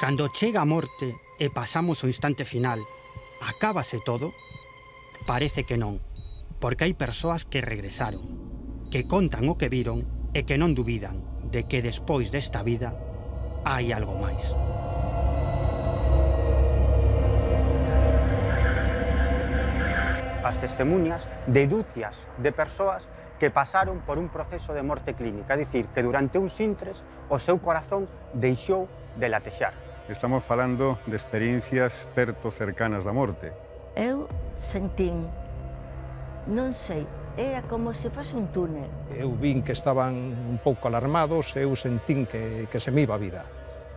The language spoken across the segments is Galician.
Cando chega a morte e pasamos o instante final, acábase todo? Parece que non, porque hai persoas que regresaron, que contan o que viron e que non dubidan de que despois desta vida hai algo máis. As testemunhas de dúcias de persoas que pasaron por un proceso de morte clínica, é dicir, que durante uns intres o seu corazón deixou de latexar. Estamos falando de experiencias perto cercanas da morte. Eu sentín, non sei, era como se fose un túnel. Eu vin que estaban un pouco alarmados e eu sentín que se me iba a vida.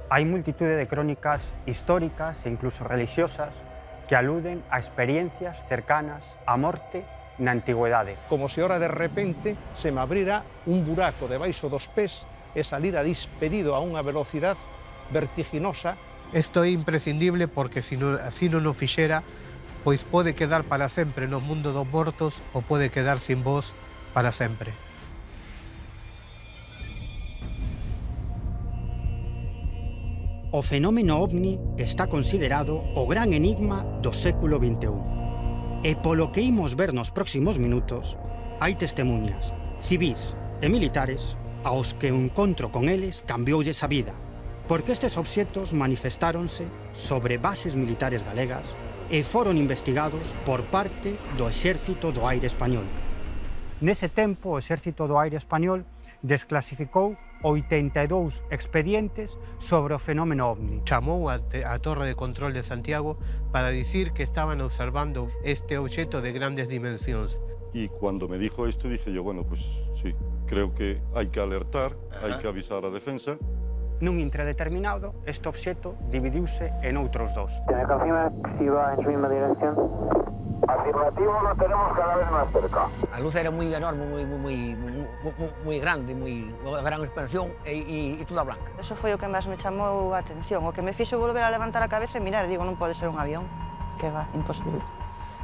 Hai multitude de crónicas históricas e incluso religiosas que aluden a experiencias cercanas á morte na antigüedade. Como se ora de repente se me abrira un buraco debaixo dos pés e salira despedido a unha velocidade vertiginosa. Isto é imprescindible porque se non o fixera, pois pode quedar para sempre no mundo dos mortos ou pode quedar sin voz para sempre. O fenómeno ovni está considerado o gran enigma do século XXI. E polo que imos ver nos próximos minutos, hai testemunhas, civís e militares, aos que o encontro con eles cambioules a vida, porque estes obxectos manifestáronse sobre bases militares galegas e foron investigados por parte do Exército do Aire Español. Nese tempo, o Exército do Aire Español desclasificou 82 expedientes sobre o fenómeno ovni. Chamou a Torre de Control de Santiago para dicir que estaban observando este obxeto de grandes dimensións. Y cuando me dijo esto dije yo, bueno, pues sí, creo que hay que alertar, hay que avisar a defensa. Nun intre determinado, este obxeto dividiuse en outros dos. ¿Me confirma si va en su misma dirección? Afirmativo, lo tenemos cada vez más cerca. A luz era moi enorme, moi grande, unha gran expansión e toda blanca. Eso foi o que máis me chamou a atención, o que me fixo volver a levantar a cabeza e mirar, digo, non pode ser un avión, que va, imposible.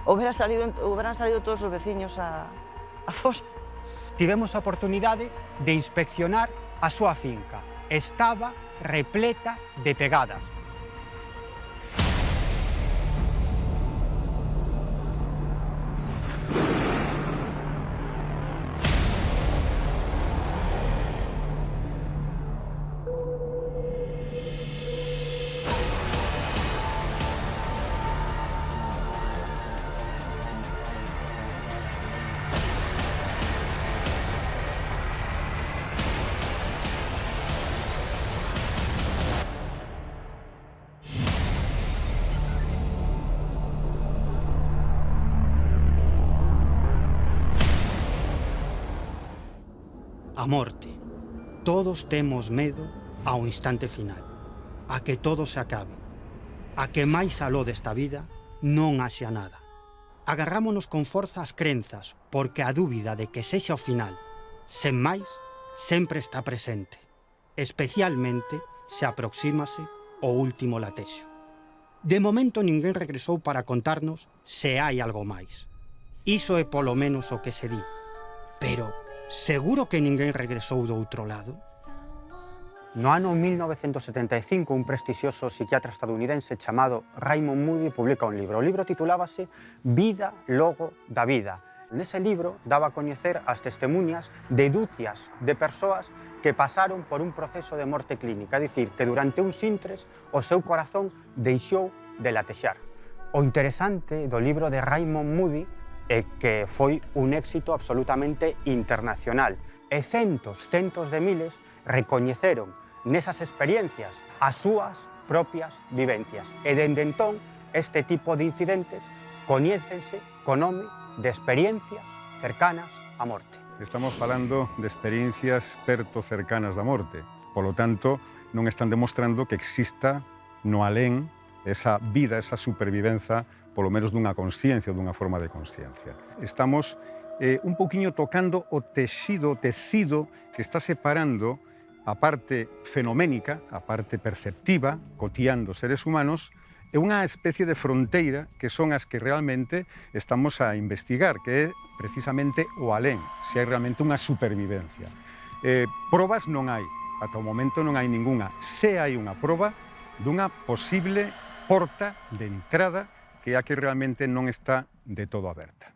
Houberan salido todos os veciños a fora. Tivemos a oportunidade de inspeccionar a súa finca. Estaba repleta de pegadas. A morte. Todos temos medo ao instante final, a que todo se acabe, a que máis aló desta vida non haxa nada. Agarrámonos con forza as crenzas, porque a dúbida de que sexa o final, sen máis, sempre está presente, especialmente se aproxímase o último latexo. De momento ninguén regresou para contarnos se hai algo máis. Iso é polo menos o que se di, pero seguro que ninguén regresou do outro lado? No ano 1975, un prestixioso psiquiatra estadounidense chamado Raymond Moody publica un libro. O libro titulábase Vida logo da vida. Nese libro daba a coñecer as testemunhas de dúcias de persoas que pasaron por un proceso de morte clínica, é dicir, que durante uns intres o seu corazón deixou de latexar. O interesante do libro de Raymond Moody é que foi un éxito absolutamente internacional e centos de miles recoñeceron nesas experiencias as súas propias vivencias e dende entón este tipo de incidentes coñécense co nome de experiencias cercanas á morte. Estamos falando de experiencias perto cercanas da morte. Polo tanto, non están demostrando que exista no alén esa vida, esa supervivenza, polo menos dunha consciencia, dunha forma de consciencia. Estamos un poquinho tocando o tecido que está separando a parte fenoménica, a parte perceptiva, cotiando seres humanos, e unha especie de fronteira que son as que realmente estamos a investigar, que é precisamente o alén, se hai realmente unha supervivencia. Probas non hai, ata o momento non hai ningunha. Se hai unha proba, dunha posible porta de entrada que é a que realmente non está de todo aberta.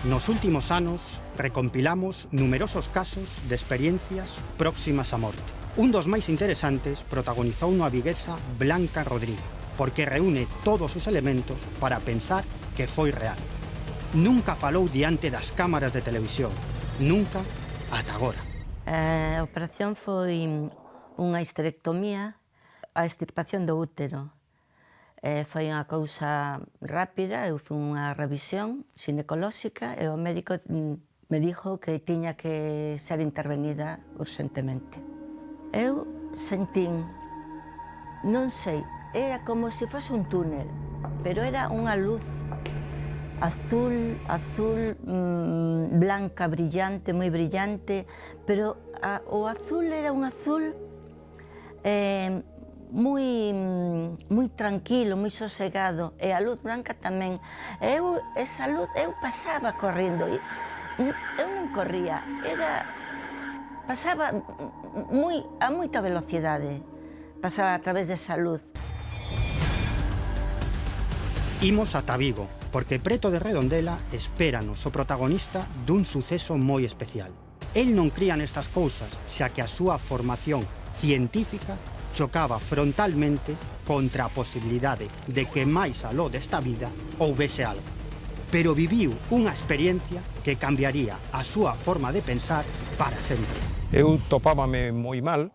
Nos últimos anos recompilamos numerosos casos de experiencias próximas á morte. Un dos máis interesantes protagonizou unha viguesa Blanca Rodríguez, porque reúne todos os elementos para pensar que foi real. Nunca falou diante das cámaras de televisión, nunca ata agora. A operación foi unha histerectomía, a extirpación do útero. Foi unha cousa rápida, eu fui unha revisión ginecolóxica e o médico me dixo que tiña que ser intervenida urgentemente. Eu sentín, non sei, era como se fose un túnel, pero era unha luz azul, blanca, brillante, moi brillante, pero o azul era un azul moi tranquilo, moi sosegado, e a luz blanca tamén. Esa luz, eu pasaba correndo, eu non corría, pasaba a moita velocidade, pasaba a través desa luz. Imos ata Vigo, porque preto de Redondela espéranos o protagonista dun suceso moi especial. El non cría nestas cousas, xa que a súa formación científica chocaba frontalmente contra a posibilidade de que máis aló desta vida houvese algo. Pero viviu unha experiencia que cambiaría a súa forma de pensar para sempre. Eu topábame moi mal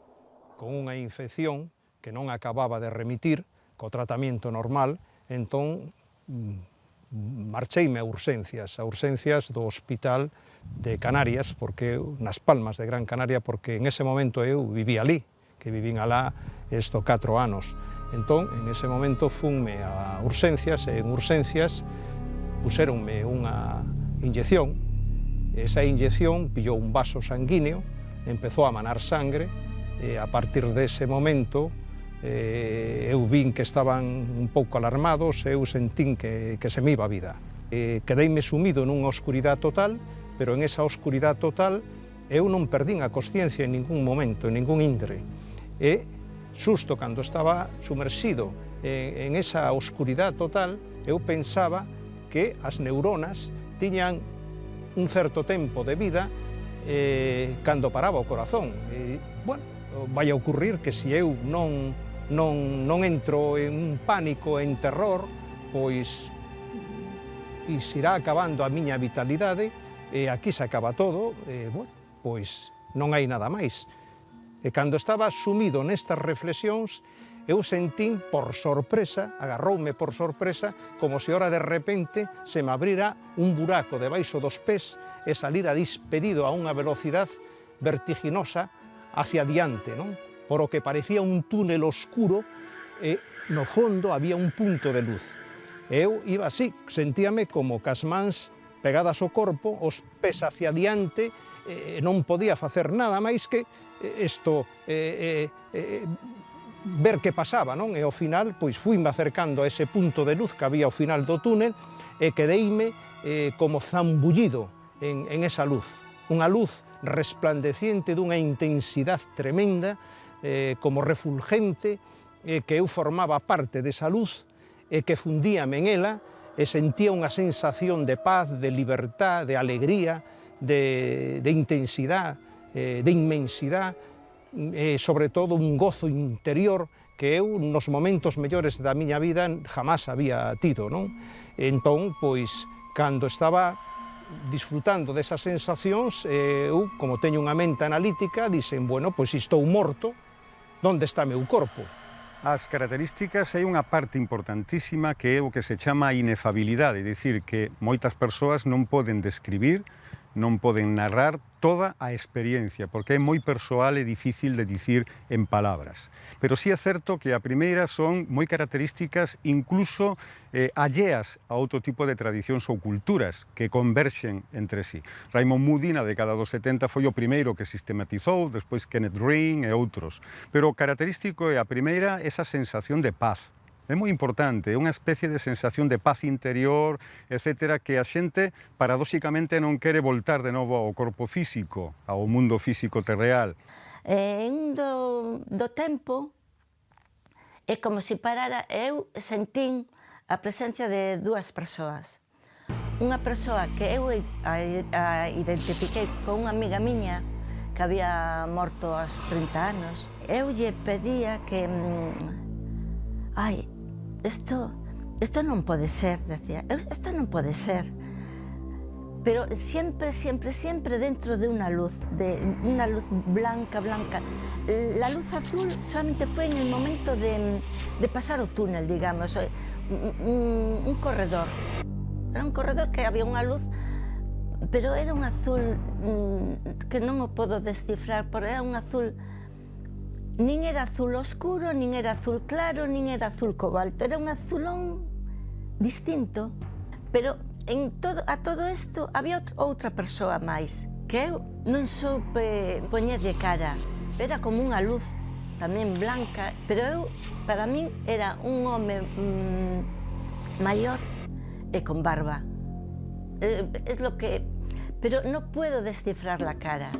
con unha infección que non acababa de remitir co tratamento normal, entón marcheime a urxencias do Hospital de Canarias, porque nas Palmas de Gran Canaria, porque en ese momento eu vivía ali, que vivín alá estos 4 anos. Entón, en ese momento funme a urxencias, e en urxencias puxéronme unha inyección. Esa inyección pillou un vaso sanguíneo, empezou a manar sangre, e a partir dese momento eu vin que estaban un pouco alarmados, e eu sentín que se me iba a vida. Quedeime sumido nunha oscuridade total, pero en esa oscuridade total eu non perdín a consciencia en ningún momento, en ningún intre. E xusto cando estaba sumerxido en esa oscuridade total, eu pensaba que as neuronas tiñan un certo tempo de vida cando paraba o corazón. Bueno, vai a ocurrir que se eu non entro en un pánico, en terror, pois irá acabando a miña vitalidade, e aquí se acaba todo, bueno, pois non hai nada máis. E cando estaba sumido nestas reflexións, eu sentín por sorpresa, agarroume por sorpresa, como se ora de repente se me abrira un buraco debaixo dos pés e salira despedido a unha velocidade vertiginosa hacia diante, non? Por o que parecía un túnel oscuro e no fondo había un punto de luz. E eu iba así, sentíame como cas mans pegadas ao corpo, os pés hacia diante, non podía facer nada máis que ver que pasaba, non? E ao final, pois, fuime acercando a ese punto de luz que había ao final do túnel e quedeime como zambullido en esa luz. Unha luz resplandeciente dunha intensidade tremenda, como refulgente, que eu formaba parte desa luz e que fundíame en ela e sentía unha sensación de paz, de libertad, de alegría, de intensidade, de inmensidade, e sobre todo un gozo interior que eu nos momentos mellores da miña vida jamás había tido, non? Entón, pois, cando estaba disfrutando desas sensacións, eu, como teño unha mente analítica, dixen, bueno, pois estou morto, onde está meu corpo? As características hai unha parte importantísima que é o que se chama inefabilidade, é dicir, que moitas persoas non poden describir, non poden narrar toda a experiencia, porque é moi persoal e difícil de dicir en palabras. Pero sí é certo que a primeira son moi características incluso alleas a outro tipo de tradicións ou culturas que converxen entre sí. Raymond Moody, na década dos 70, foi o primeiro que sistematizou, despois Kenneth Green e outros. Pero o característico é a primeira esa sensación de paz. É moi importante, é unha especie de sensación de paz interior, etcétera, que a xente paradóxicamente non quere voltar de novo ao corpo físico, ao mundo físico terreal. En do tempo, é como se parara, eu sentín a presencia de dúas persoas. Unha persoa que eu a identifiquei con unha amiga miña que había morto aos 30 anos. Eu lle pedía que... Isto non pode ser, decía. Isto non pode ser. Pero siempre, siempre, siempre dentro de una luz blanca, blanca. La luz azul solamente fue en el momento de pasar o túnel, digamos, un corredor. Era un corredor que había unha luz, pero era un azul que non o podo descifrar, porque era un azul, nin era azul oscuro, nin era azul claro, nin era azul cobalto, era un azulón distinto, pero a todo isto había outra persoa máis, que eu non soupe poñerlle cara. Era como unha luz tamén blanca, pero eu, para min, era un home maior e con barba. Es lo que... Pero no puedo descifrar la cara.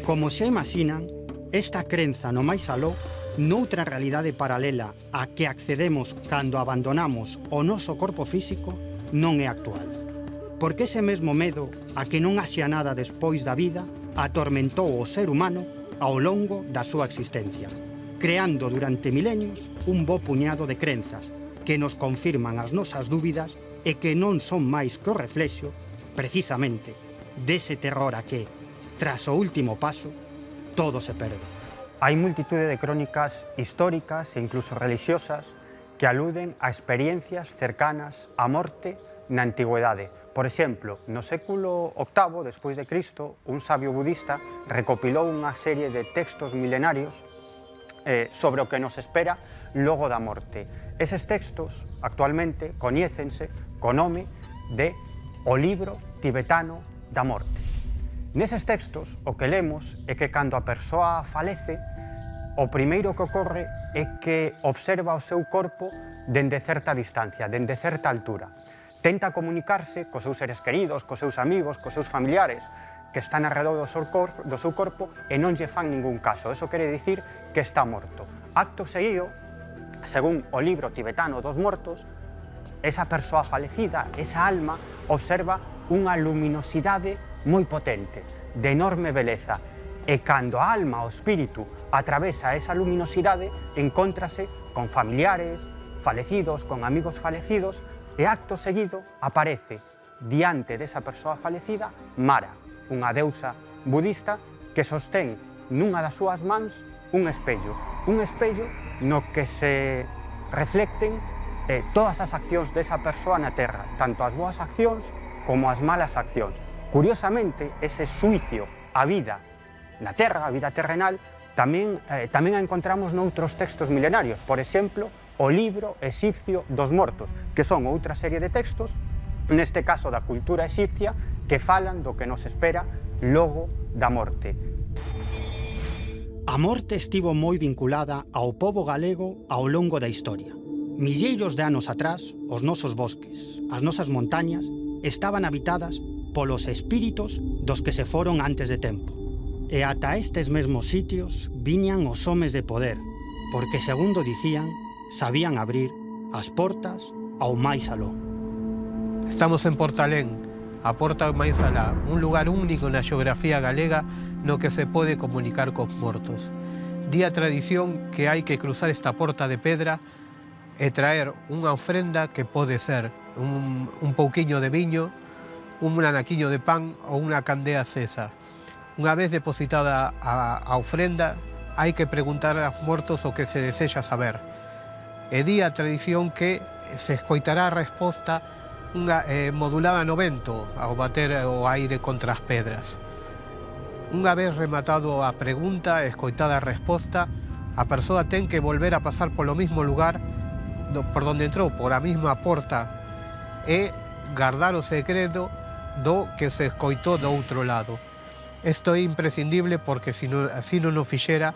Como xa imaxinan, esta crenza no máis aló noutra realidade paralela a que accedemos cando abandonamos o noso corpo físico non é actual. Porque ese mesmo medo a que non haxa nada despois da vida atormentou o ser humano ao longo da súa existencia, creando durante milenios un bo puñado de crenzas que nos confirman as nosas dúbidas e que non son máis que o reflexo, precisamente, dese terror a que, tras o último paso, todo se perde. Hai multitude de crónicas históricas e incluso religiosas que aluden a experiencias cercanas á morte na antigüedade. Por exemplo, no século VIII despois de Cristo, un sabio budista recopilou unha serie de textos milenarios sobre o que nos espera logo da morte. Eses textos, actualmente, coñécense co nome de O Libro Tibetano da Morte. Neses textos, o que lemos é que cando a persoa falece, o primeiro que ocorre é que observa o seu corpo dende certa distancia, dende certa altura. Tenta comunicarse cos seus seres queridos, cos seus amigos, cos seus familiares que están alrededor do seu corpo e non lle fan ningún caso. Eso quere dicir que está morto. Acto seguido, según o libro tibetano dos mortos, esa persoa falecida, esa alma, observa unha luminosidade moi potente, de enorme beleza. E cando a alma, o espírito, atravesa esa luminosidade, encóntrase con familiares falecidos, con amigos falecidos, e acto seguido aparece diante desa persoa falecida Mara, unha deusa budista que sostén nunha das súas mans un espello no que se reflecten todas as accións desa persoa na terra, tanto as boas accións como as malas accións. Curiosamente, ese xuicio á vida na terra, a vida terrenal, tamén a encontramos noutros textos milenarios, por exemplo, o libro exipcio dos mortos, que son outra serie de textos, neste caso da cultura exipcia, que falan do que nos espera logo da morte. A morte estivo moi vinculada ao pobo galego ao longo da historia. Milleiros de anos atrás, os nosos bosques, as nosas montañas, estaban habitadas polos espíritos dos que se foron antes de tempo. E ata estes mesmos sitios viñan os homes de poder, porque, segundo dicían, sabían abrir as portas ao máis aló. Estamos en Portalén, a porta máis alá, un lugar único na xeografía galega no que se pode comunicar cos mortos. Di a tradición que hai que cruzar esta porta de pedra e traer unha ofrenda que pode ser un pouquiño de viño, un anaquiño de pan ou unha candea acesa. Unha vez depositada a ofrenda, hai que preguntar aos mortos o que se desexa saber. E di a tradición que se escoitará a resposta modulada no vento ao bater o aire contra as pedras. Unha vez rematado a pregunta e escoitada a resposta, a persoa ten que volver a pasar polo mismo lugar por donde entrou, por a mesma porta, e guardar o segredo do que se escoitou do outro lado. Isto é imprescindible porque se non o fixera,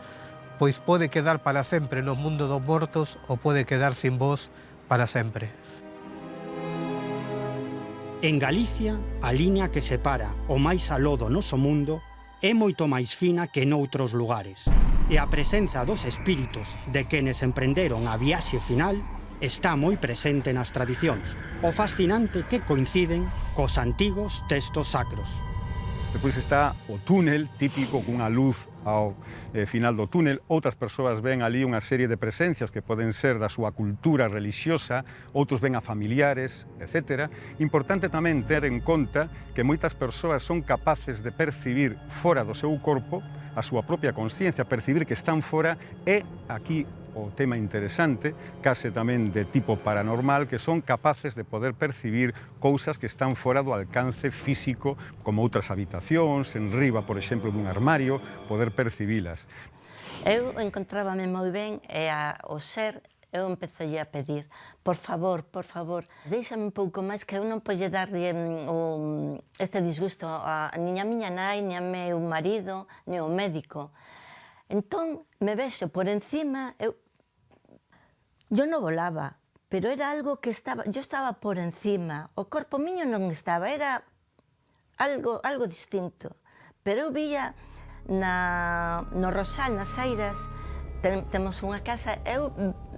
pois pode quedar para sempre no mundo dos mortos ou pode quedar sin voz para sempre. En Galicia, a liña que separa o máis aló do noso mundo é moito máis fina que noutros lugares. E a presenza dos espíritos de quenes emprenderon a viaxe final está moi presente nas tradicións. O fascinante que coinciden cos antigos textos sacros. Depois está o túnel típico cunha luz ao final do túnel. Outras persoas ven ali unha serie de presencias que poden ser da súa cultura religiosa, outros ven a familiares, etc. Importante tamén ter en conta que moitas persoas son capaces de percibir fora do seu corpo a súa propia consciencia, percibir que están fora, e aquí o tema interesante, case tamén de tipo paranormal, que son capaces de poder percibir cousas que están fora do alcance físico, como outras habitacións, en riba, por exemplo, dun armario, poder percibilas. Eu encontrábame moi ben e o ser, eu empecé a pedir, por favor, deixame un pouco máis, que eu non polle darlle este disgusto nin a miña nai, nin a meu marido, nin ao médico. Entón, me vexo por encima, yo non volaba, pero era algo que yo estaba por encima, o corpo miño non estaba, era algo distinto. Pero eu vía no Rosal, nas Eiras, temos unha casa, eu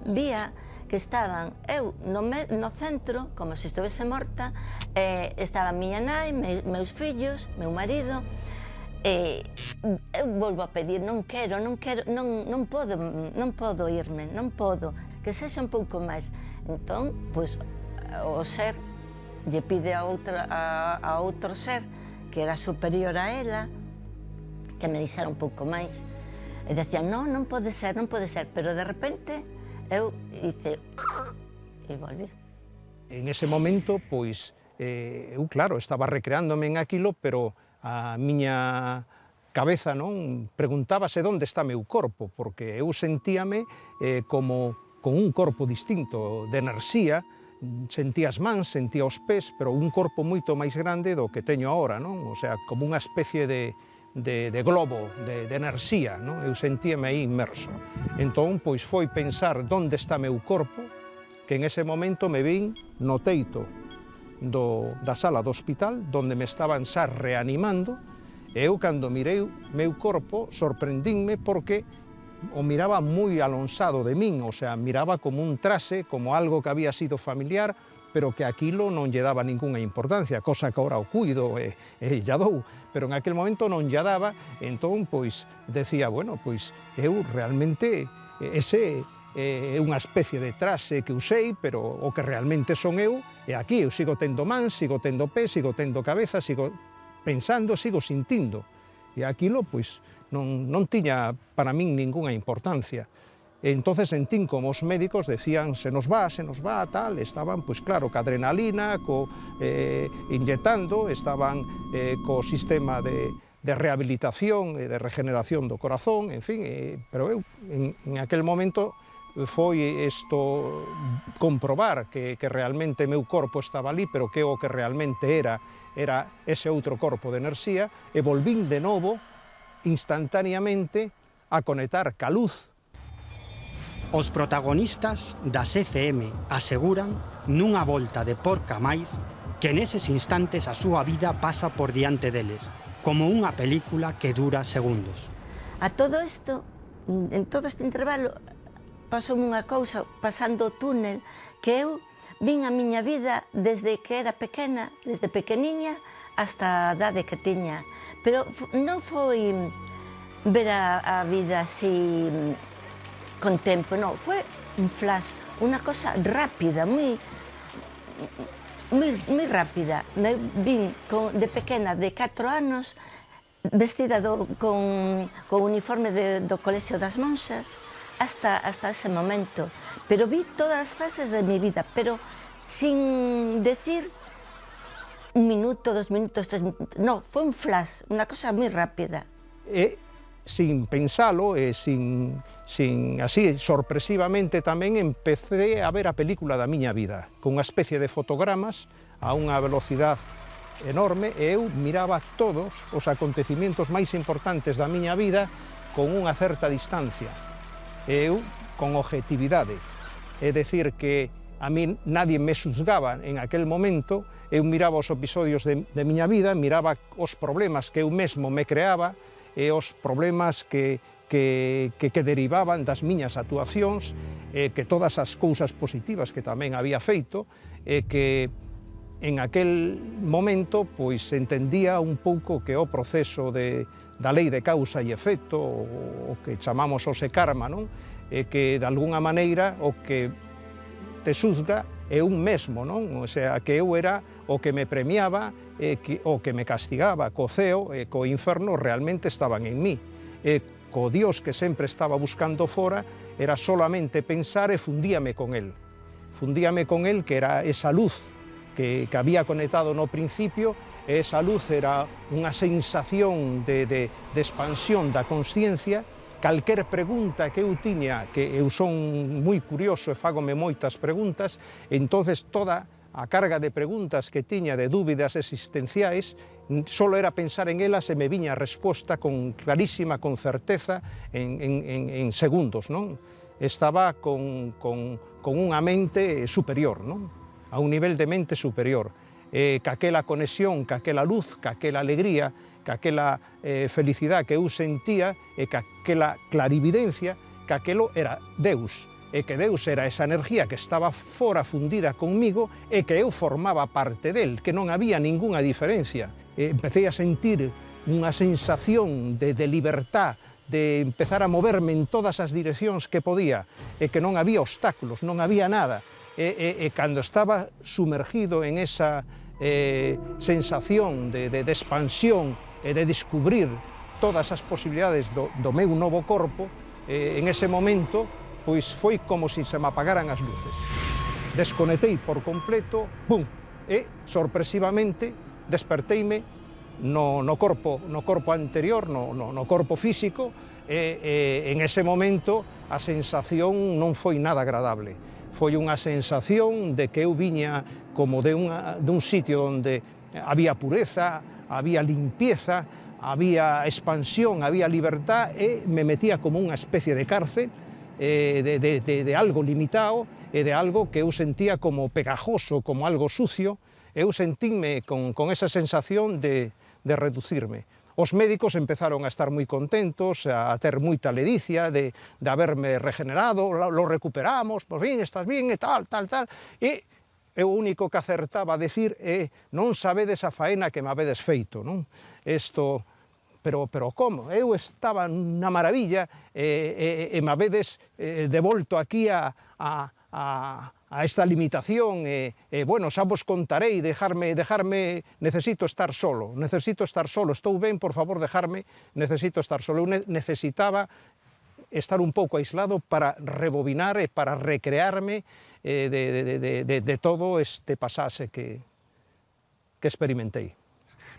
vía que estaban eu no centro, como se estivese morta, estaba a miña nai, meus fillos, meu marido. Eu volvo a pedir, non podo irme, non podo, que sexa un pouco máis. Entón, pois, o ser lle pide a outro ser que era superior a ela, que me dixera un pouco máis. E decía, non pode ser, pero de repente eu hice e volví. En ese momento, pois, eu, claro, estaba recreándome en aquilo, pero a miña cabeza non preguntábase onde está meu corpo, porque eu sentíame como con un corpo distinto de enerxía, sentía as mans, sentía os pés, pero un corpo moito máis grande do que teño agora, non? O sea, como unha especie de globo, de enerxía, non? Eu sentíame aí inmerso. Entón, pois, foi pensar onde está meu corpo, que en ese momento me vin no teito da sala do hospital, onde me estaban xa reanimando, e eu, cando mirei meu corpo, sorprendínme porque o miraba moi alonsado de min, o sea, miraba como un trase, como algo que había sido familiar, pero que aquilo non lle daba ninguna importancia, cosa que ahora o cuido e lla dou, pero en aquel momento non lla daba. Entón, pois, decía, bueno, pois, eu realmente, ese é unha especie de trase que usei, pero o que realmente son eu, e aquí eu sigo tendo mans, sigo tendo pés, sigo tendo cabeza, sigo pensando, sigo sintindo. E aquilo, pois, non tiña para min ninguna importancia. E entonces sentín como os médicos decían, se nos va, tal, estaban, pois claro, ca adrenalina, inyectando, estaban co sistema de rehabilitación e de regeneración do corazón, en fin, pero eu, en aquel momento, foi isto comprobar que realmente meu corpo estaba ali, pero que o que realmente era ese outro corpo de enerxía, e volvín de novo, instantaneamente, a conectar ca luz. Os protagonistas das ECM aseguran, nunha volta de porca máis, que neses instantes a súa vida pasa por diante deles, como unha película que dura segundos. A todo isto, en todo este intervalo, pasou unha cousa, pasando o túnel, que eu vin a miña vida desde que era pequena, desde pequeniña, hasta a idade que tiña. Pero non foi ver a vida así con tempo, non, foi un flash, unha cosa rápida, moi rápida. Me vin de pequena, de 4 anos, vestida con o uniforme do Colexio das Monxas, hasta ese momento. Pero vi todas as fases de mi vida, pero sin decir 1 minuto, 2 minutos, 3 minutos. No, foi un flash, unha cosa moi rápida. E, sin pensalo, e sin así, sorpresivamente tamén, empecé a ver a película da miña vida, con unha especie de fotogramas a unha velocidade enorme, e eu miraba todos os acontecimientos máis importantes da miña vida con unha certa distancia. Eu, con objetividade. É dicir, que a mí nadie me xuzgaba en aquel momento, eu miraba os episodios de miña vida, miraba os problemas que eu mesmo me creaba e os problemas que derivaban das miñas actuacións, que todas as cousas positivas que tamén había feito, que en aquel momento pois entendía un pouco que o proceso da lei de causa e efecto, o que chamamos o karma, non? Que de alguna maneira o que te xuzga é un mesmo, non? O sea, que eu era o que me premiaba e o que me castigaba, co ceo e co inferno realmente estaban en mí. Co Dios que sempre estaba buscando fora, era solamente pensar e fundíame con él. Fundíame con él, que era esa luz que había conectado no principio, e esa luz era unha sensación de expansión da consciencia. Calquer pregunta que eu tiña, que eu son moi curioso e fágome moitas preguntas, entonces toda a carga de preguntas que tiña de dúbidas existenciais, só era pensar en elas e me viña a resposta con clarísima, con certeza, en segundos, non? Estaba con unha mente superior, non? A un nivel de mente superior. Caquela conexión, caquela luz, caquela alegría, caquela felicidade que eu sentía e caquela clarividencia, caquelo era Deus. E que Deus era esa energía que estaba fora fundida conmigo e que eu formaba parte del, que non había ningunha diferencia. Empecé a sentir unha sensación de libertad, de empezar a moverme en todas as direccións que podía, e que non había obstáculos, non había nada. E cando estaba sumergido en esa sensación de expansión e de descubrir todas as posibilidades do meu novo corpo, en ese momento, pois foi como se me apagaran as luces. Desconectei por completo, pum, e sorpresivamente desperteime no corpo anterior, no corpo físico, e en ese momento a sensación non foi nada agradable. Foi unha sensación de que eu viña como de un sitio onde había pureza, había limpieza, había expansión, había libertad, e me metía como unha especie de cárcel, de algo limitado e de algo que eu sentía como pegajoso, como algo sucio. Eu sentíme con esa sensación de reducirme. Os médicos empezaron a estar moi contentos, a ter moita ledicia de haberme regenerado, lo recuperamos, por fin, estás bien e tal, e o único que acertaba a decir é non sabedes a faena que me habedes feito, non? Isto... Pero como? Eu estaba na maravilla e me habedes devolto aquí a esta limitación e, bueno, xa vos contarei, dejarme, necesito estar solo, estou ben, por favor, dejarme, necesito estar solo. Eu necesitaba estar un pouco aislado para rebobinar e para recrearme de todo este pasaxe que experimentei.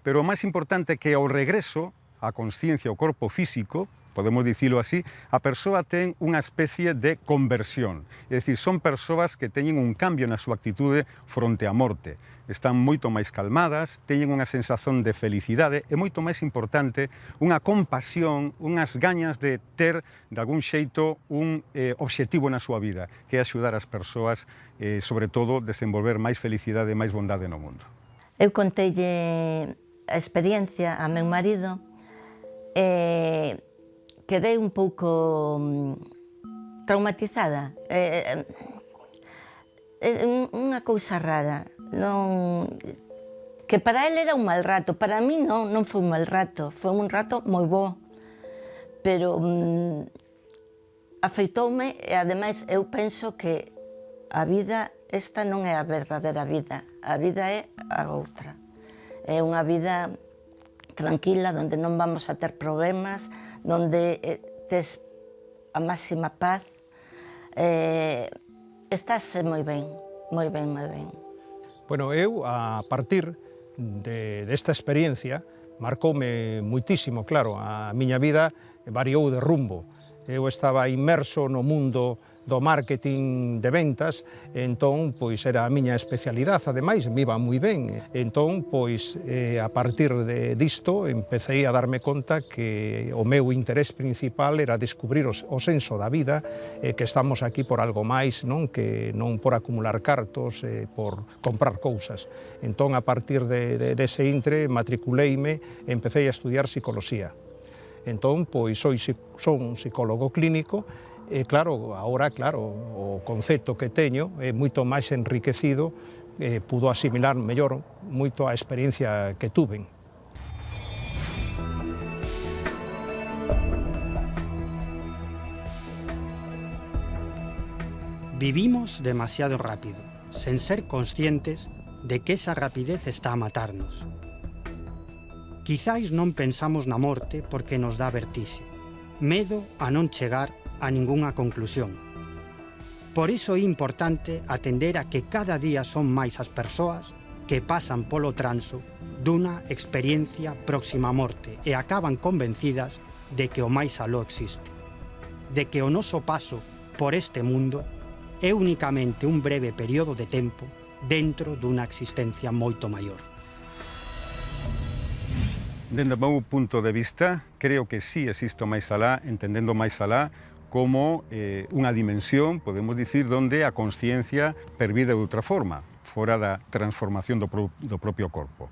Pero o máis importante é que ao regreso a consciencia, o corpo físico, podemos dicilo así, a persoa ten unha especie de conversión. É dicir, son persoas que teñen un cambio na súa actitude fronte á morte. Están moito máis calmadas, teñen unha sensación de felicidade e, moito máis importante, unha compasión, unhas gañas de ter, de algún xeito, un obxectivo na súa vida, que é axudar as persoas, sobre todo, desenvolver máis felicidade e máis bondade no mundo. Eu conteille a experiencia a meu marido e quedei un pouco traumatizada. Unha cousa rara, que para ele era un mal rato, para mí non foi un mal rato, foi un rato moi bo, pero afeitoume e ademais eu penso que a vida esta non é a verdadeira vida, a vida é a outra. É unha vida tranquila, onde non vamos a ter problemas, onde tes a máxima paz. Estás moi ben, moi ben, moi ben. Bueno, eu, a partir desta experiencia, marcoume muitísimo, claro, a miña vida variou de rumbo. Eu estaba inmerso no mundo do marketing de ventas, entón, pois era a miña especialidade, ademais, me iba moi ben. Entón, pois, a partir disto, empecé a darme conta que o meu interés principal era descubrir o senso da vida, que estamos aquí por algo máis, non que non por acumular cartos, por comprar cousas. Entón, a partir dese intre, matriculeime e empecé a estudiar psicoloxía. Entón, pois, son un psicólogo clínico, e claro, agora, o concepto que teño é moito máis enriquecido, pudo asimilar mellor moito a experiencia que tuven. Vivimos demasiado rápido, sen ser conscientes de que esa rapidez está a matarnos. Quizáis non pensamos na morte porque nos dá vertixe, medo a non chegar a ningunha conclusión. Por iso é importante atender a que cada día son máis as persoas que pasan polo transo dunha experiencia próxima á morte e acaban convencidas de que o máis aló existe, de que o noso paso por este mundo é únicamente un breve período de tempo dentro dunha existencia moito maior. Dende o meu punto de vista, creo que sí existe o máis alá, entendendo o máis alá como unha dimensión, podemos dicir, onde a consciencia pervive de outra forma, fora da transformación do propio corpo.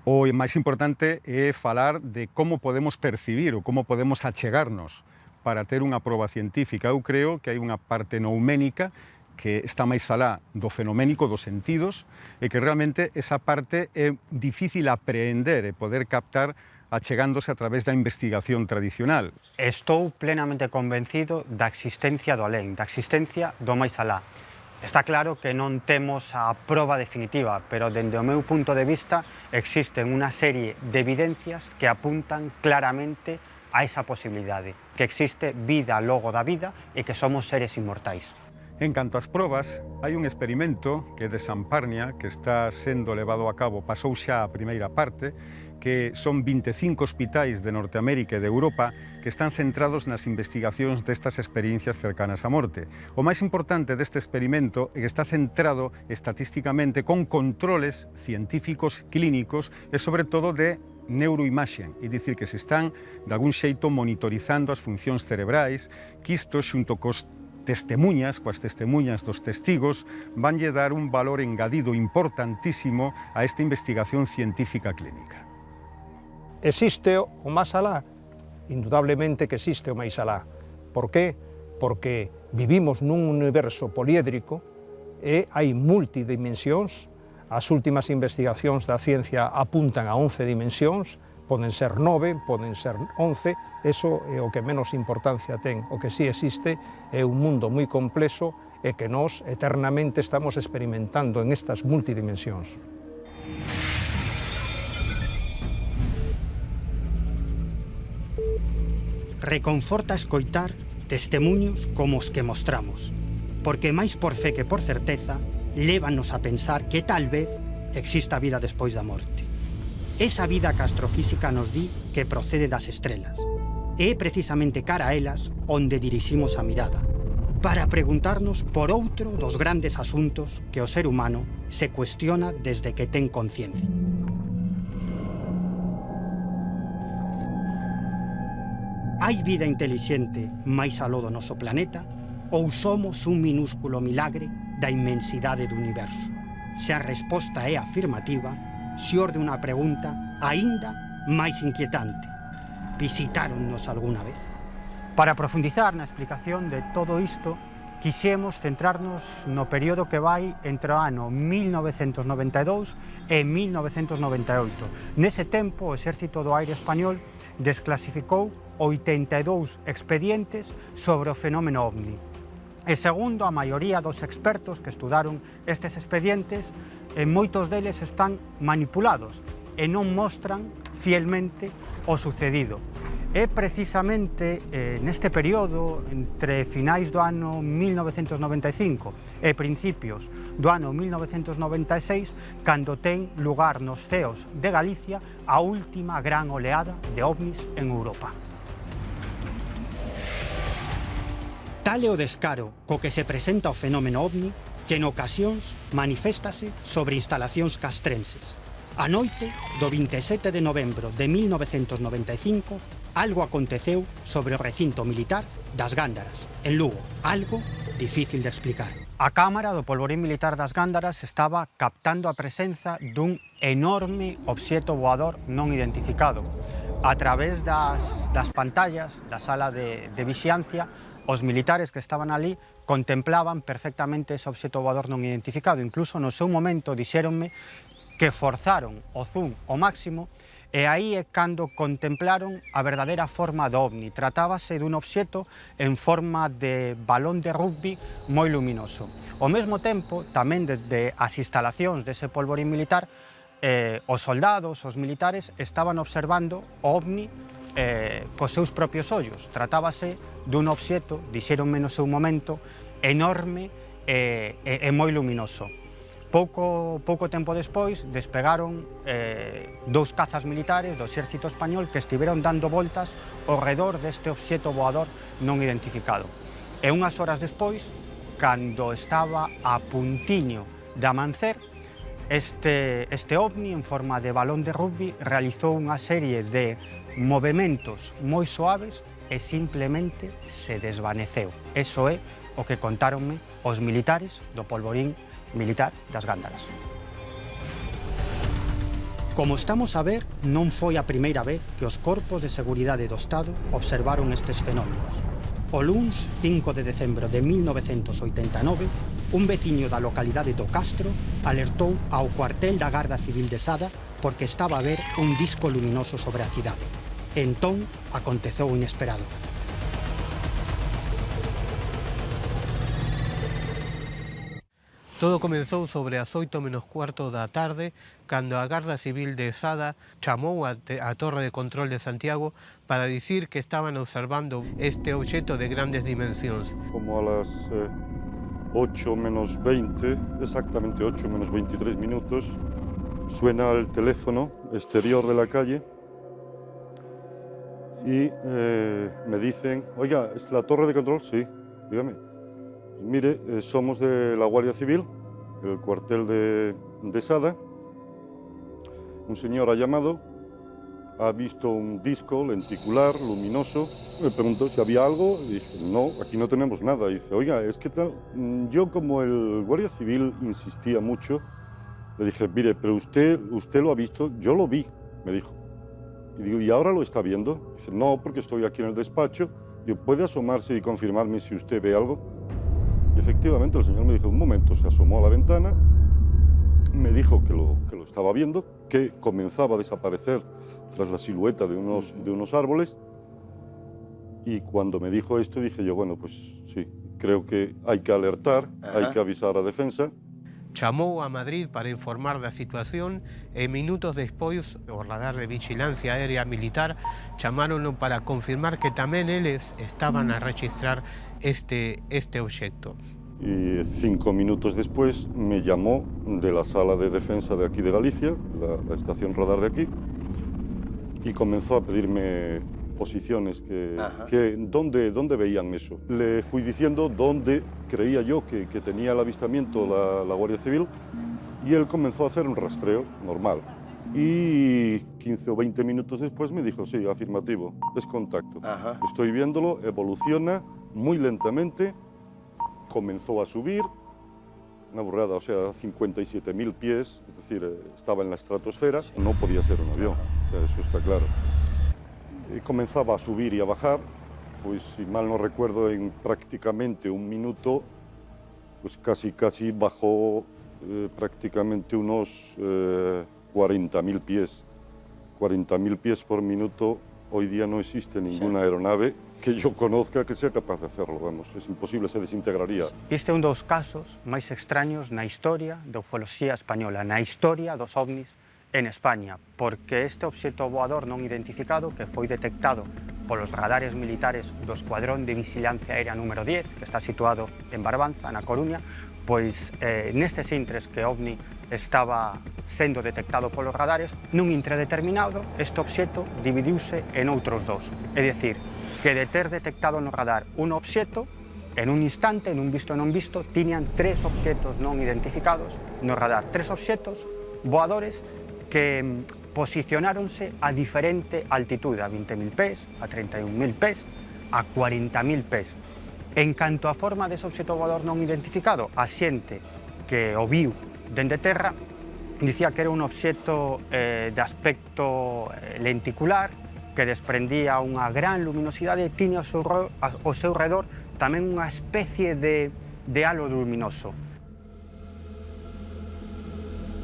O máis importante é falar de como podemos percibir ou como podemos achegarnos para ter unha proba científica. Eu creo que hai unha parte nouménica que está máis alá do fenoménico, dos sentidos, e que realmente esa parte é difícil aprehender e poder captar achegándose a través da investigación tradicional. Estou plenamente convencido da existencia do alén, da existencia do máis alá. Está claro que non temos a proba definitiva, pero dende o meu punto de vista existen unha serie de evidencias que apuntan claramente a esa posibilidade, que existe vida logo da vida e que somos seres inmortais. En canto ás probas, hai un experimento que é de Samparnia, que está sendo levado a cabo, pasou xa a primeira parte, que son 25 hospitais de Norteamérica e de Europa que están centrados nas investigacións destas experiencias cercanas á morte. O máis importante deste experimento é que está centrado estatísticamente con controles científicos clínicos e, sobre todo, de neuroimaxen, é dicir, que se están, de algún xeito, monitorizando as funcións cerebrais, que isto, xunto coas coas testemuñas dos testigos, vanlle dar un valor engadido importantísimo a esta investigación científica clínica. Existe o máis alá? Indudablemente que existe o máis alá. Por qué? Porque vivimos nun universo poliédrico e hai multidimensións. As últimas investigacións da ciencia apuntan a 11 dimensións, poden ser 9, poden ser 11, eso é o que menos importancia ten. O que sí existe é un mundo moi complexo e que nós eternamente estamos experimentando en estas multidimensións. Reconforta escoitar testemuños como os que mostramos, porque máis por fe que por certeza, lévanos a pensar que tal vez exista vida despois da morte. Esa vida que a astrofísica nos di que procede das estrelas. É precisamente cara a elas onde diriximos a mirada, para preguntarnos por outro dos grandes asuntos que o ser humano se cuestiona desde que ten conciencia. Hai vida intelixente máis aló do noso planeta ou somos un minúsculo milagre da inmensidade do universo? Se a resposta é afirmativa, xorde unha pregunta aínda máis inquietante. Visitáronnos algunha vez? Para profundizar na explicación de todo isto, quixemos centrarnos no período que vai entre o ano 1992 e 1998. Nese tempo, o Exército do Aire Español desclasificou 82 expedientes sobre o fenómeno OVNI. E segundo a maioría dos expertos que estudaron estes expedientes, moitos deles están manipulados e non mostran fielmente o sucedido. É precisamente neste período, entre finais do ano 1995 e principios do ano 1996, cando ten lugar nos ceos de Galicia a última gran oleada de ovnis en Europa. Tal é o descaro co que se presenta o fenómeno ovni que en ocasións maniféstase sobre instalacións castrenses. A noite do 27 de novembro de 1995, algo aconteceu sobre o recinto militar das Gándaras, en Lugo. Algo difícil de explicar. A cámara do polvorín militar das Gándaras estaba captando a presenza dun enorme obxeto voador non identificado. A través das pantallas da sala de vixiancia, os militares que estaban ali contemplaban perfectamente ese obxeto voador non identificado. Incluso no seu momento dixéronme que forzaron o zoom ao máximo e aí é cando contemplaron a verdadeira forma do ovni. Tratábase dun obxeto en forma de balón de rugby moi luminoso. Ao mesmo tempo, tamén desde as instalacións dese polvorín militar, os soldados, os militares, estaban observando o ovni cos seus propios ollos. Tratábase dun obxeto, dixéronme no seu momento, enorme e moi luminoso. Pouco tempo despois despegaron dous cazas militares do exército español que estiveron dando voltas ao redor deste obxeto voador non identificado. E unhas horas despois, cando estaba a puntiño de amancer, este ovni en forma de balón de rugby realizou unha serie de movementos moi suaves e simplemente se desvaneceu. Eso é o que contáronme os militares do polvorín militar das Gándaras. Como estamos a ver, non foi a primeira vez que os corpos de seguridade do Estado observaron estes fenómenos. O luns 5 de decembro de 1989, un veciño da localidade do Castro alertou ao cuartel da Garda Civil de Sada porque estaba a ver un disco luminoso sobre a cidade. Entón, aconteceu o inesperado. Todo comenzou sobre as 8:15 da tarde, cando a Garda Civil de Sada chamou a Torre de Control de Santiago para dicir que estaban observando este obxeto de grandes dimensións. Como a las 8 menos 20, exactamente 8 menos 23 minutos, suena el teléfono exterior de la calle y me dicen, oiga, ¿es la Torre de Control? Sí, dígame. Mire, somos de la Guardia Civil, el cuartel de Sada. Un señor ha llamado, ha visto un disco lenticular, luminoso. Me preguntó si había algo y dije, no, aquí no tenemos nada. Y dice, oiga, es que tal. Yo, como el Guardia Civil insistía mucho, le dije, mire, pero usted lo ha visto, yo lo vi, me dijo. Y digo, ¿y ahora lo está viendo? Dice, no, porque estoy aquí en el despacho. Digo, ¿puede asomarse y confirmarme si usted ve algo? Y efectivamente el señor me dijo, un momento, se asomó a la ventana, me dijo que lo estaba viendo, que comenzaba a desaparecer tras la silueta de unos árboles, y cuando me dijo esto dije yo, bueno, pues sí, creo que hay que alertar, hay que avisar a Defensa. Chamou a Madrid para informar da situación e minutos despois o radar de vigilancia aérea militar chamáronlo para confirmar que tamén eles estaban a registrar este obxecto. Y 5 minutos después me llamó de la sala de defensa de aquí de Galicia, la estación radar de aquí, y comenzó a pedirme posiciones, dónde veían eso. Le fui diciendo dónde creía yo que tenía el avistamiento la Guardia Civil y él comenzó a hacer un rastreo normal. Y 15 o 20 minutos después me dijo, sí, afirmativo, es contacto. Estoy viéndolo, evoluciona muy lentamente, comenzó a subir, una burrada, o sea, 57.000 pies, es decir, estaba en la estratosfera, no podía ser un avión, o sea, eso está claro. Comenzaba a subir y a bajar, pues si mal no recuerdo, en prácticamente un minuto, pues casi bajó prácticamente unos 40.000 pies. 40.000 pies por minuto, hoy día no existe ninguna aeronave que yo conozca que sea capaz de hacerlo, vamos, es imposible, se desintegraría. Este é un dos casos máis extraños na historia da ufoloxía española, na historia dos ovnis en España, porque este obxeto voador non identificado que foi detectado polos radares militares do Escuadrón de Vigilancia Aérea número 10, que está situado en Barbanza, na Coruña, pois nestes intres que ovni estaba sendo detectado polos radares, nun intre determinado, este obxeto dividiuse en outros dous. É dicir, que de ter detectado no radar un obxeto, En un instante, en un visto e non visto, tiñan 3 obxetos non identificados no radar, 3 obxetos voadores que posicionáronse a diferente altitude, a 20.000 pés, a 31.000 pés, a 40.000 pés. En canto a forma dese obxeto voador non identificado, a xente que o viu dende terra dicía que era un obxeto de aspecto lenticular, que desprendía unha gran luminosidade e tiña ao seu redor tamén unha especie de halo luminoso.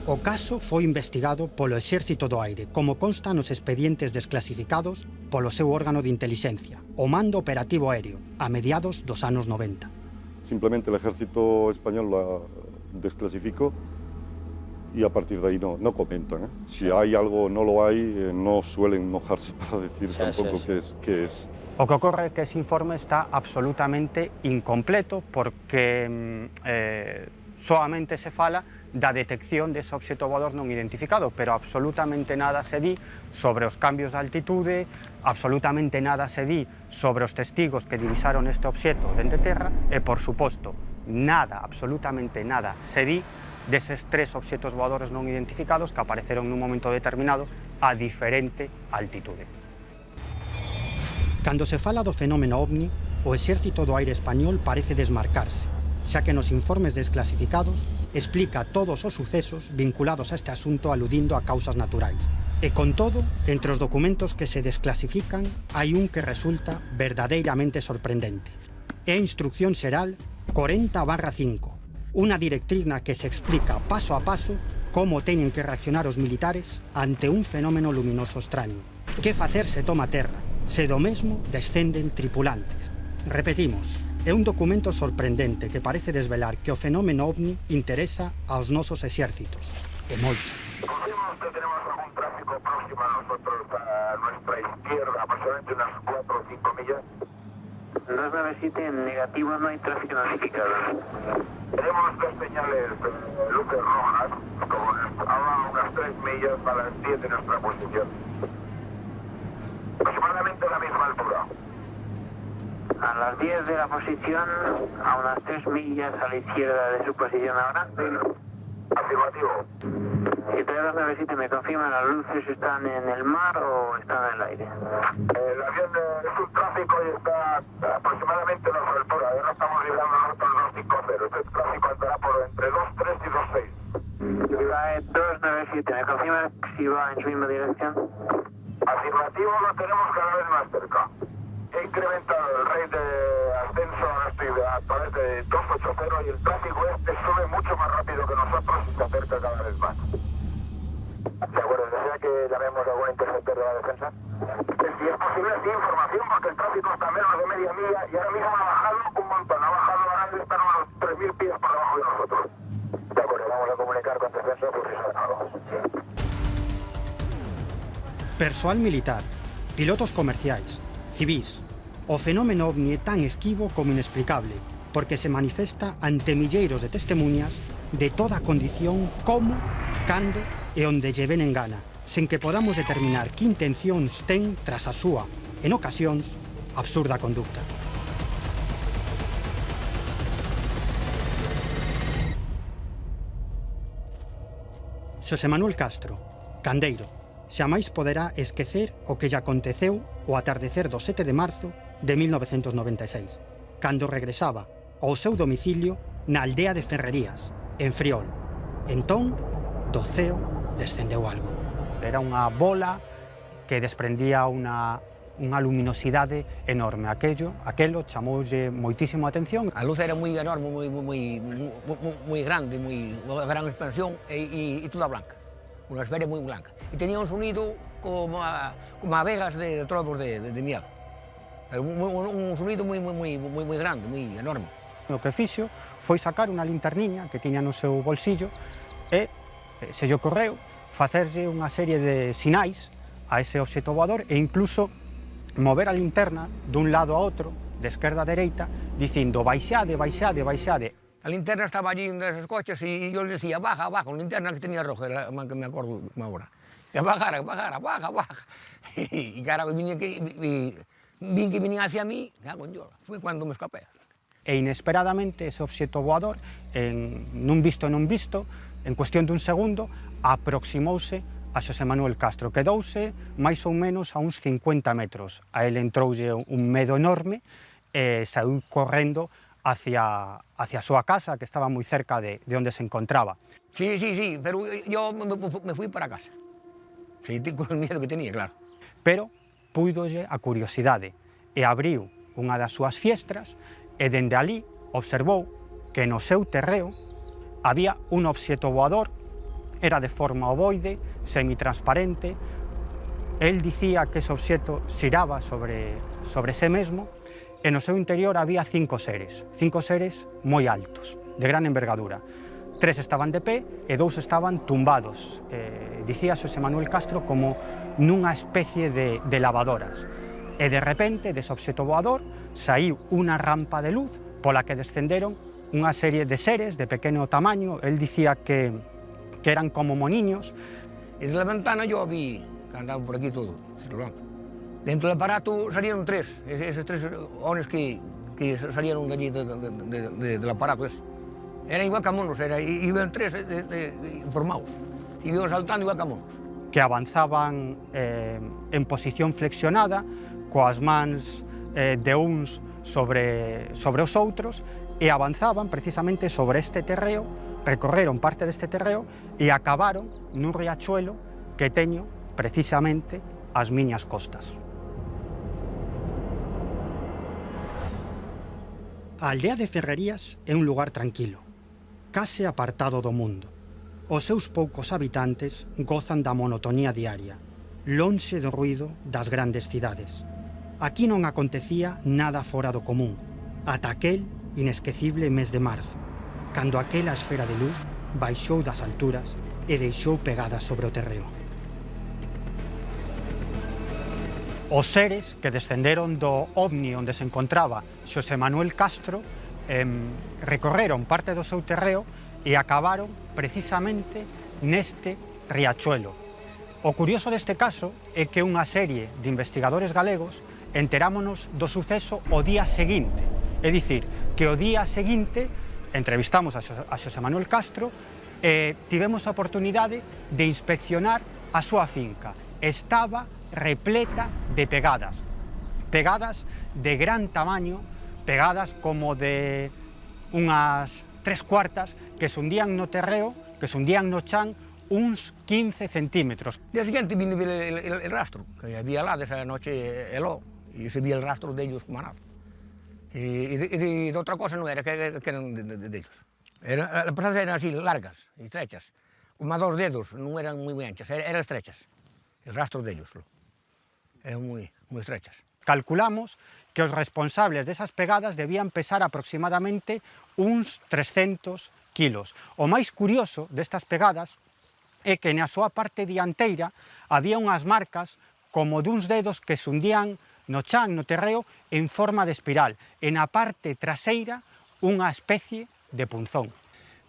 O caso foi investigado polo Exército do Aire, como consta nos expedientes desclasificados polo seu órgano de inteligencia, o Mando Operativo Aéreo, a mediados dos anos 90. Simplemente el ejército español la desclasificó y a partir de ahí no comentan. Si hay algo o no lo hay, no suelen mojarse para decir tampoco qué es. O que ocorre é que ese informe está absolutamente incompleto porque solamente se fala da detección dese obxeto voador non identificado, pero absolutamente nada se di sobre os cambios de altitude, absolutamente nada se di sobre os testigos que divisaron este obxeto dende terra e, por suposto, nada, absolutamente nada se di deses 3 obxetos voadores non identificados que apareceron nun momento determinado a diferente altitude. Cando se fala do fenómeno OVNI, o Exército do Aire español parece desmarcarse, xa que nos informes desclasificados explica todos os sucesos vinculados a este asunto aludindo a causas naturais. E con todo, entre os documentos que se desclasifican, hai un que resulta verdadeiramente sorprendente. É a Instrucción Xeral 40/5, unha directriz na que se explica paso a paso como teñen que reaccionar os militares ante un fenómeno luminoso extraño. Que facer se toma terra, se do mesmo descenden tripulantes. Repetimos, é un documento sorprendente que parece desvelar que o fenómeno OVNI interesa aos nosos exércitos. E moito. Confirmamos que tenemos algún tráfico próximo a nosotros, a nuestra izquierda, aproximadamente unas 4 o 5 millas. 297, en negativo no hay tráfico notificado. Tenemos 2 señales de luces rojas, como a unas 3 millas a las 10 de nuestra posición. Aproximadamente a la misma altura. A las 10 de la posición, a unas 3 millas a la izquierda de su posición ahora. Afirmativo. 7297, ¿me confirman las luces están en el mar o están en el aire? El avión es un tráfico y está aproximadamente a nuestra altura. Ahora estamos librando nosotros 250. Este tráfico andará por entre 23 y 26. 297, ¿me confirman si va en su misma dirección? Afirmativo, lo tenemos cada vez más cerca. He incrementado el rate de ascenso a través de 280 y el tráfico este sube mucho más rápido que nosotros y se acerca cada vez más. De acuerdo, ¿desea que llamemos a algún interceptor de la defensa? Si es posible, sí, información, porque el tráfico está a menos de media milla y ahora mismo ha bajado un montón. Ha bajado, ahora debe estar a unos 3.000 pies por debajo de nosotros. De acuerdo, vamos a comunicar con defensa por si saben algo. Persoal militar, pilotos comerciais, civís. O fenómeno OVNI é tan esquivo como inexplicable, porque se manifesta ante milleiros de testemunhas de toda a condición como, cando e onde lle ven en gana, sen que podamos determinar que intencións ten tras a súa, en ocasións, absurda conducta. Xosé Manuel Castro, Candeiro, xamais poderá esquecer o que lle aconteceu o atardecer do 7 de marzo de 1996, cando regresaba ao seu domicilio na aldea de Ferrerías, en Friol. Entón, do ceo descendeu algo. Era unha bola que desprendía unha luminosidade enorme. Aquelo chamoulle moitísimo a atención. A luz era moi enorme, moi grande, unha gran expansión e toda blanca. Unha esfera moi blanca. E tenía un sonido como a vegas de trobos de miel. Era un sonido moi grande, moi enorme. O que fixo foi sacar unha linterniña que tiña no seu bolsillo e se lle ocorreu facerlle unha serie de sinais a ese obxeto voador e incluso mover a linterna dun lado a outro, de esquerda a dereita, dicindo baixade, baixade, baixade. A linterna estaba allí neses coches e eu le decía baja, baja, a linterna que tenía roja, era que me acordo agora. E bajara, baja. E cara, vin que viña hacia mí, foi cando me escapé. e inesperadamente ese obxecto voador, nun visto, en cuestión dun segundo, aproximouse a Xosé Manuel Castro. Quedouse máis ou menos a uns 50 metros. A ele entroulle un medo enorme e saiu correndo hacia a súa casa, que estaba moi cerca de onde se encontraba. Sí, pero yo me fui para casa. Sí, con el miedo que tenía, claro. Pero púidolle a curiosidade e abriu unha das súas fiestras e dende ali observou que no seu terreo había un obxecto voador, era de forma ovoide, semitransparente. El dicía que ese obxecto xiraba sobre ese mesmo e no seu interior había 5 seres moi altos, de gran envergadura. 3 estaban de pé e 2 estaban tumbados. Dicía Xosé Manuel Castro como nunha especie de lavadoras. E de repente, dese obxecto voador, saiu unha rampa de luz pola que descenderon unha serie de seres de pequeno tamaño. El dicía que eran como moniños. Y desde la ventana yo vi que andaban por aquí todo, dentro del aparato salieron 3, esos 3 hombres que salieron de allí del aparato ese. Eran igual que a monos, iban 3 formados, iban saltando igual que a monos. Que avanzaban en posición flexionada, coas mans de uns sobre os outros, e avanzaban precisamente sobre este terreo, recorreron parte deste terreo e acabaron nun riachuelo que teño precisamente ás miñas costas. A aldea de Ferrerías é un lugar tranquilo, case apartado do mundo. Os seus poucos habitantes gozan da monotonía diaria, lonxe do ruído das grandes cidades. Aquí non acontecía nada fora do común, ata aquel inesquecible mes de marzo, cando aquela esfera de luz baixou das alturas e deixou pegadas sobre o terreo. Os seres que descenderon do ovni onde se encontraba Xosé Manuel Castro recorreron parte do seu terreo e acabaron precisamente neste riachuelo. O curioso deste caso é que unha serie de investigadores galegos enterámonos do suceso o día seguinte. É dicir, que o día seguinte entrevistamos a Xosé Manuel Castro e tivemos a oportunidade de inspeccionar a súa finca. Estaba repleta de pegadas de gran tamaño, pegadas como de unhas 3/4 que se hundían no terreo, que se hundían no chan uns 15 centímetros. Día siguiente vine a ver el rastro, que había lá desa noche heló, y se vía el rastro de ellos como nada. Y de otra cosa no era, que eran de ellos. Las pasadas eran así, largas y estrechas, como a 2 dedos, non eran moi anchas, eran estrechas. El rastro de ellos eran moi estrechas. Calculamos que os responsables desas pegadas debían pesar aproximadamente uns 300 kilos. O máis curioso destas pegadas é que na súa parte dianteira había unhas marcas como duns dedos que se hundían no chan, no terreo, en forma de espiral. E na parte traseira unha especie de punzón.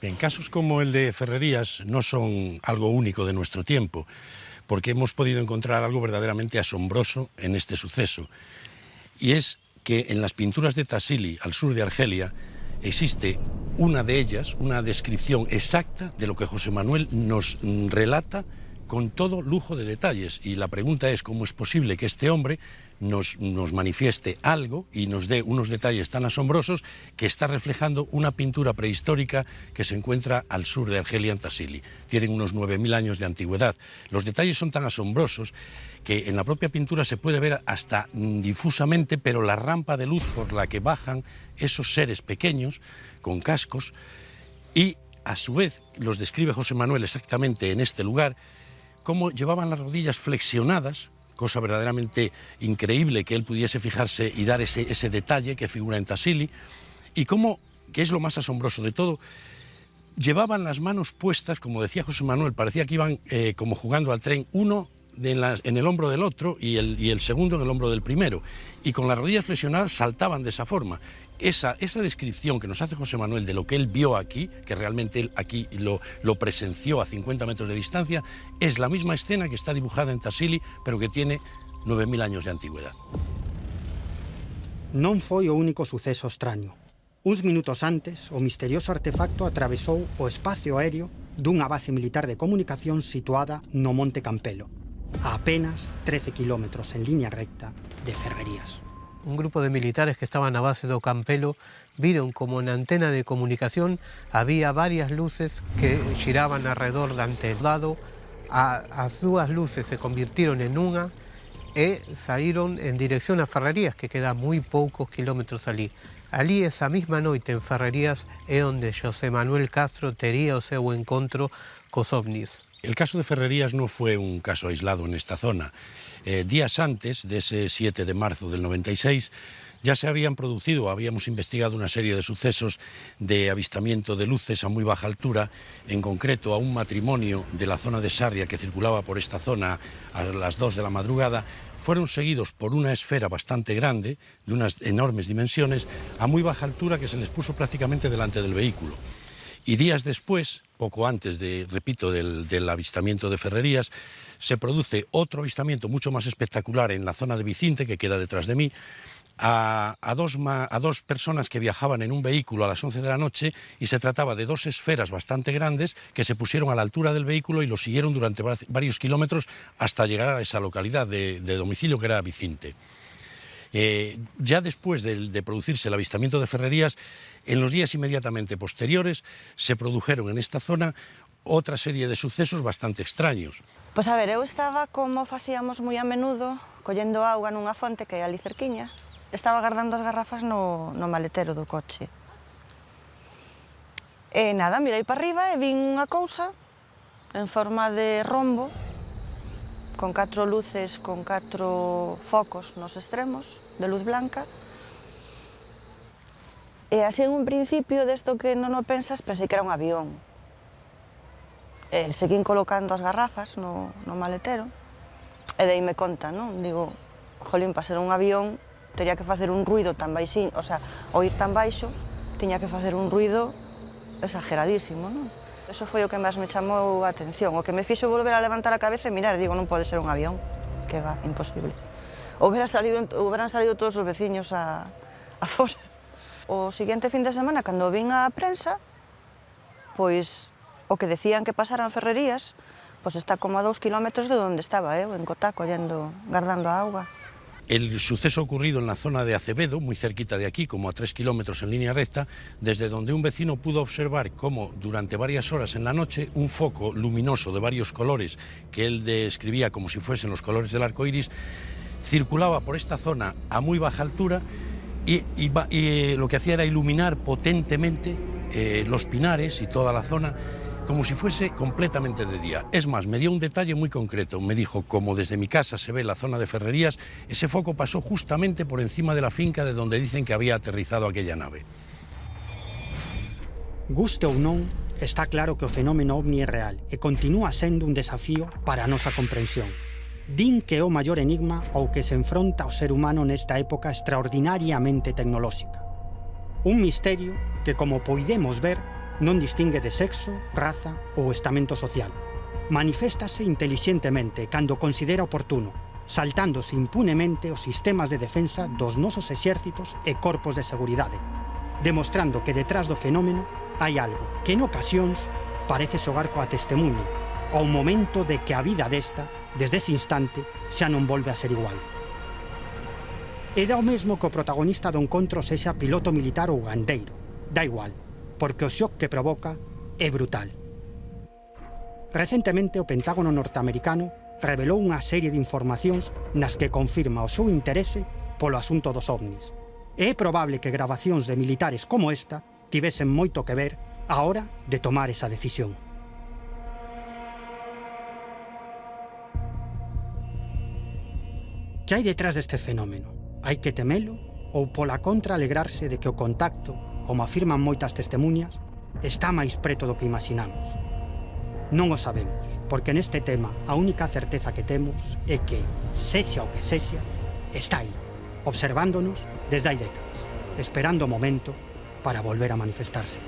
Bien, casos como el de Ferrerías no son algo único de nuestro tiempo, porque hemos podido encontrar algo verdaderamente asombroso en este suceso. Y es que en las pinturas de Tassili, al sur de Argelia, existe una de ellas, una descripción exacta de lo que José Manuel nos relata con todo lujo de detalles. Y la pregunta es cómo es posible que este hombre nos manifieste algo y nos dé unos detalles tan asombrosos que está reflejando una pintura prehistórica que se encuentra al sur de Argelia, en Tassili. Tienen unos 9.000 años de antigüedad. Los detalles son tan asombrosos que en la propia pintura se puede ver hasta difusamente, pero la rampa de luz por la que bajan esos seres pequeños con cascos, y a su vez los describe José Manuel exactamente en este lugar, cómo llevaban las rodillas flexionadas, cosa verdaderamente increíble que él pudiese fijarse y dar ese detalle que figura en Tassili, y cómo, que es lo más asombroso de todo, llevaban las manos puestas, como decía José Manuel, parecía que iban como jugando al tren, uno en el hombro del otro y el segundo en el hombro del primero, y con las rodillas flexionadas saltaban de esa forma. Esa descripción que nos hace José Manuel de lo que él vio aquí, que realmente él aquí lo presenció a 50 metros de distancia, es la misma escena que está dibujada en Tassili, pero que tiene 9.000 años de antigüedad. Non foi o único suceso extraño. Uns minutos antes, o misterioso artefacto atravesou o espacio aéreo dunha base militar de comunicación situada no Monte Campelo, a apenas 13 kilómetros en línea recta de Ferrerías. Un grupo de militares que estaban na base do Campelo viron como na antena de comunicación había varias luces que xiraban alrededor da antena. As dúas luces se convirtieron en unha e saíron en dirección a Ferrerías, que queda moi poucos kilómetros ali. Alí, esa mesma noite en Ferrerías, é onde José Manuel Castro tería o seu encontro cos ovnis. El caso de Ferrerías no fue un caso aislado en esta zona. Días antes, de ese 7 de marzo del 96, ya se habían producido, habíamos investigado una serie de sucesos de avistamiento de luces a muy baja altura, en concreto a un matrimonio de la zona de Sarria que circulaba por esta zona a las 2 de la madrugada, fueron seguidos por una esfera bastante grande, de unas enormes dimensiones, a muy baja altura que se les puso prácticamente delante del vehículo. Y días después, poco antes repito, del avistamiento de Ferrerías, se produce otro avistamiento mucho más espectacular en la zona de Vicinte, que queda detrás de mí, a dos personas que viajaban en un vehículo a las 11 de la noche, y se trataba de dos esferas bastante grandes que se pusieron a la altura del vehículo y lo siguieron durante varios kilómetros hasta llegar a esa localidad de domicilio que era Vicinte. Ya después de producirse el avistamiento de Ferrerías, en los días inmediatamente posteriores se produjeron en esta zona otra serie de sucesos bastante extraños. Pois a ver, eu estaba, como facíamos moi a menudo, collendo auga nunha fonte que hai ali cerquiña. Estaba guardando as garrafas no maletero do coche. E nada, mirei para arriba e vin unha cousa en forma de rombo, con 4 luces, con 4 focos nos extremos, de luz blanca. E así en un principio, desto que non o pensas, pensei que era un avión. E seguín colocando as garrafas no maletero, e deime conta, non? Digo, jolín, para ser un avión, tería que facer un ruido tan baixín, o sea, oír tan baixo, tiña que facer un ruido exageradísimo, non? Eso foi o que máis me chamou a atención, o que me fixo volver a levantar a cabeza e mirar, digo, non pode ser un avión, que va, imposible. Houberan salido todos os veciños a fora. O seguinte fin de semana, cando vin a prensa, pois o que decían que pasaran Ferrerías, pois está como a 2 kilómetros de onde estaba eu, en Cotá, guardando a auga. El suceso ocurrido en la zona de Acevedo, muy cerquita de aquí, como a 3 kilómetros en línea recta, desde donde un vecino pudo observar cómo durante varias horas en la noche un foco luminoso de varios colores, que él describía como si fuesen los colores del arco iris, circulaba por esta zona a muy baja altura y lo que hacía era iluminar potentemente los pinares y toda la zona, como si fuese completamente de día. Es más, me dio un detalle muy concreto. Me dijo, como desde mi casa se ve la zona de Ferrerías, ese foco pasó justamente por encima de la finca de donde dicen que había aterrizado aquella nave. Guste ou non, está claro que o fenómeno ovni é real e continúa sendo un desafío para a nosa comprensión. Din que é o maior enigma ao que se enfronta o ser humano nesta época extraordinariamente tecnolóxica. Un misterio que, como poidemos ver, non distingue de sexo, raza ou estamento social. Maniféstase intelixentemente cando considera oportuno, saltándose impunemente os sistemas de defensa dos nosos exércitos e corpos de seguridade, demostrando que detrás do fenómeno hai algo que en ocasións parece xogar coa testemunha, ao momento de que a vida desta, desde ese instante, xa non volve a ser igual. E dá o mesmo que o protagonista do encontro sexa piloto militar ou gandeiro, dá igual, porque o shock que provoca é brutal. Recentemente, o Pentágono norteamericano revelou unha serie de informacións nas que confirma o seu interese polo asunto dos ovnis. E é probable que grabacións de militares como esta tivesen moito que ver á hora de tomar esa decisión. Que hai detrás deste fenómeno? Hai que temelo ou, pola contra, alegrarse de que o contacto, como afirman moitas testemunhas, está máis preto do que imaginamos? Non o sabemos, porque neste tema a única certeza que temos é que, sexa o que sexa, está aí, observándonos desde hai décadas, esperando o momento para volver a manifestarse.